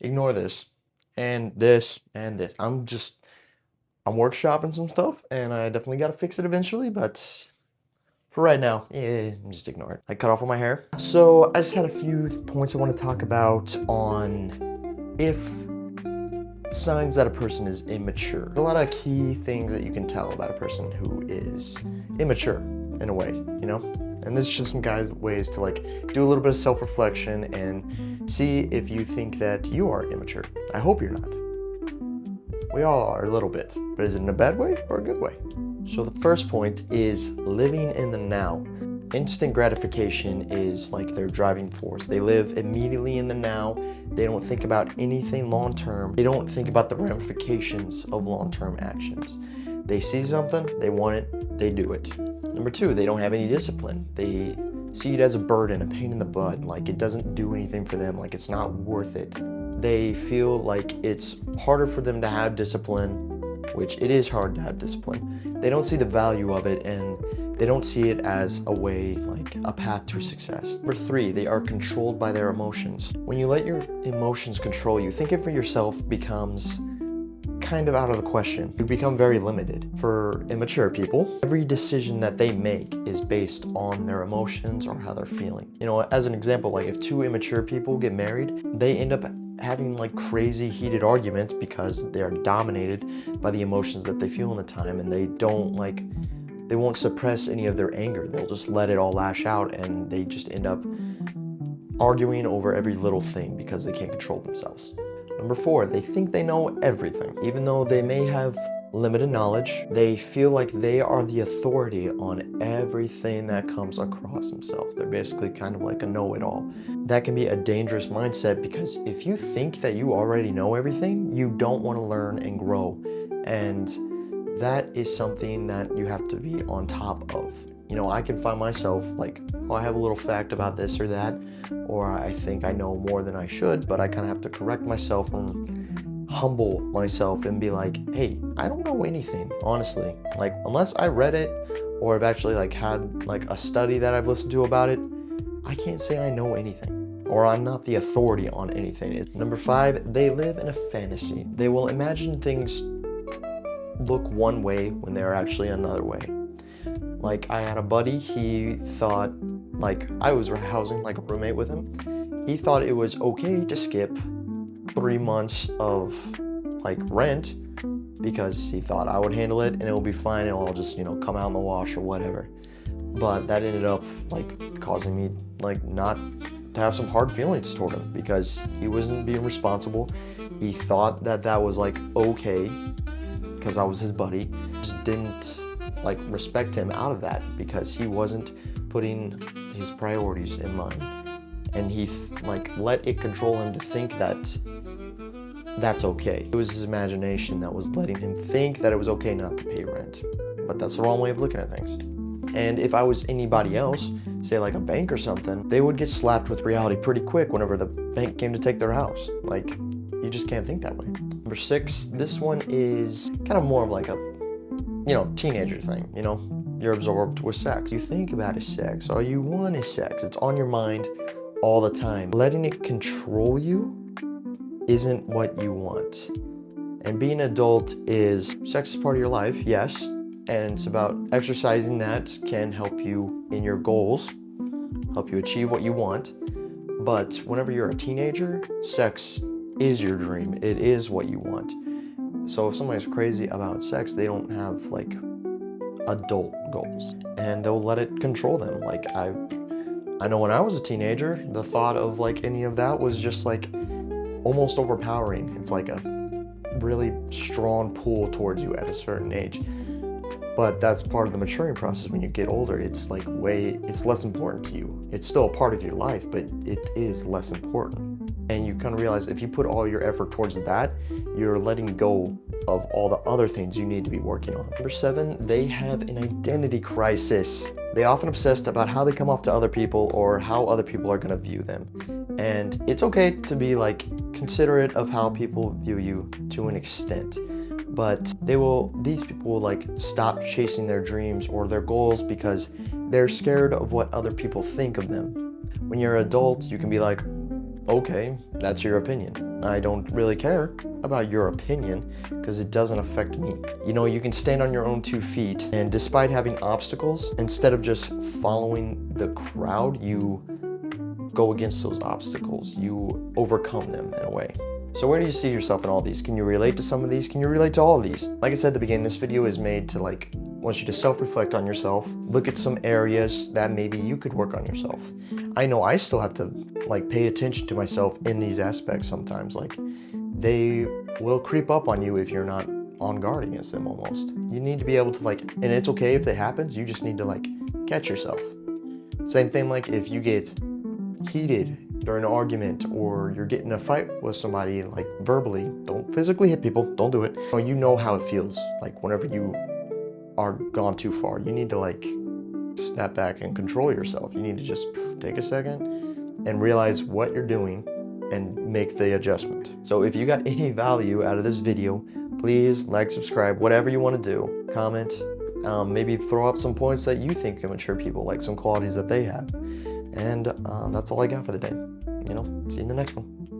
ignore this and this and this. I'm workshopping some stuff and I definitely got to fix it eventually, but for right now, yeah, just ignore it. I cut off all my hair. So I just had a few points I want to talk about on if signs that a person is immature. There's a lot of key things that you can tell about a person who is immature in a way, you know? And this is just some ways to like do a little bit of self-reflection and see if you think that you are immature. I hope you're not. We all are a little bit, but is it in a bad way or a good way? So the first point is living in the now. Instant gratification is like their driving force. They live immediately in the now. They don't think about anything long term. They don't think about the ramifications of long-term actions. They see something, they want it, they do it. Number two, they don't have any discipline. They see it as a burden, a pain in the butt, like it doesn't do anything for them, like it's not worth it. They feel like it's harder for them to have discipline, which it is hard to have discipline. They don't see the value of it and they don't see it as a way, like a path to success. Number three, they are controlled by their emotions. When you let your emotions control you, thinking for yourself becomes kind of out of the question. You become very limited. For immature people, every decision that they make is based on their emotions or how they're feeling. You know, as an example, like if two immature people get married, they end up having like crazy heated arguments because they're dominated by the emotions that they feel in the time, and they won't suppress any of their anger. They'll just let it all lash out, and they just end up arguing over every little thing because they can't control themselves. Number four, they think they know everything. Even though they may have limited knowledge, they feel like they are the authority on everything that comes across themselves. They're basically kind of like a know-it-all. That can be a dangerous mindset because if you think that you already know everything, you don't want to learn and grow. And that is something that you have to be on top of. You know, I can find myself like, oh, I have a little fact about this or that, or I think I know more than I should, but I kind of have to correct myself and humble myself and be like, hey, I don't know anything, honestly. Like, unless I read it or I've actually like had like a study that I've listened to about it, I can't say I know anything, or I'm not the authority on anything. Number five, they live in a fantasy. They will imagine things look one way when they're actually another way. Like, I had a buddy, he thought, like, I was housing like a roommate with him. He thought it was okay to skip 3 months of like rent because he thought I would handle it and it will be fine. It'll all just, you know, come out in the wash or whatever. But that ended up like causing me like not to have some hard feelings toward him because he wasn't being responsible. He thought that that was like okay because I was his buddy. Just didn't like respect him out of that because he wasn't putting his priorities in mind, and he like let it control him to think that that's okay. It was his imagination that was letting him think that it was okay not to pay rent, but that's the wrong way of looking at things. And if I was anybody else, say like a bank or something, they would get slapped with reality pretty quick whenever the bank came to take their house. Like, you just can't think that way. Number six, this one is kind of more of like a, you know, teenager thing, you know? You're absorbed with sex. You think about is sex. All you want is sex. It's on your mind all the time. Letting it control you isn't what you want. And being an adult is, sex is part of your life, yes, and it's about exercising that can help you in your goals, help you achieve what you want. But whenever you're a teenager, sex is your dream. It is what you want. So if somebody's crazy about sex, they don't have like adult goals and they'll let it control them. Like I know when I was a teenager, the thought of like any of that was just like almost overpowering. It's like a really strong pull towards you at a certain age. But that's part of the maturing process. When you get older, it's like it's less important to you. It's still a part of your life, but it is less important. And you kind of realize if you put all your effort towards that, you're letting go of all the other things you need to be working on. Number seven, they have an identity crisis. They often obsessed about how they come off to other people or how other people are going to view them. And it's okay to be like considerate of how people view you to an extent. But these people will like stop chasing their dreams or their goals because they're scared of what other people think of them. When you're an adult, you can be like, okay, that's your opinion. I don't really care about your opinion because it doesn't affect me. You know, you can stand on your own 2 feet, and despite having obstacles, instead of just following the crowd, you go against those obstacles. You overcome them in a way. So where do you see yourself in all these? Can you relate to some of these? Can you relate to all of these? Like I said at the beginning, this video is made to wants you to self-reflect on yourself, look at some areas that maybe you could work on yourself. I know I still have to pay attention to myself in these aspects sometimes. They will creep up on you if you're not on guard against them almost. You need to be able to and it's okay if it happens, you just need to catch yourself. Same thing if you get heated during an argument or you're getting in a fight with somebody verbally, don't physically hit people, don't do it. You know how it feels whenever you are gone too far. You need to snap back and control yourself. You need to just take a second and realize what you're doing and make the adjustment. So if you got any value out of this video, please subscribe, whatever you want to do, comment, maybe throw up some points that you think immature people, some qualities that they have. And that's all I got for the day. See you in the next one.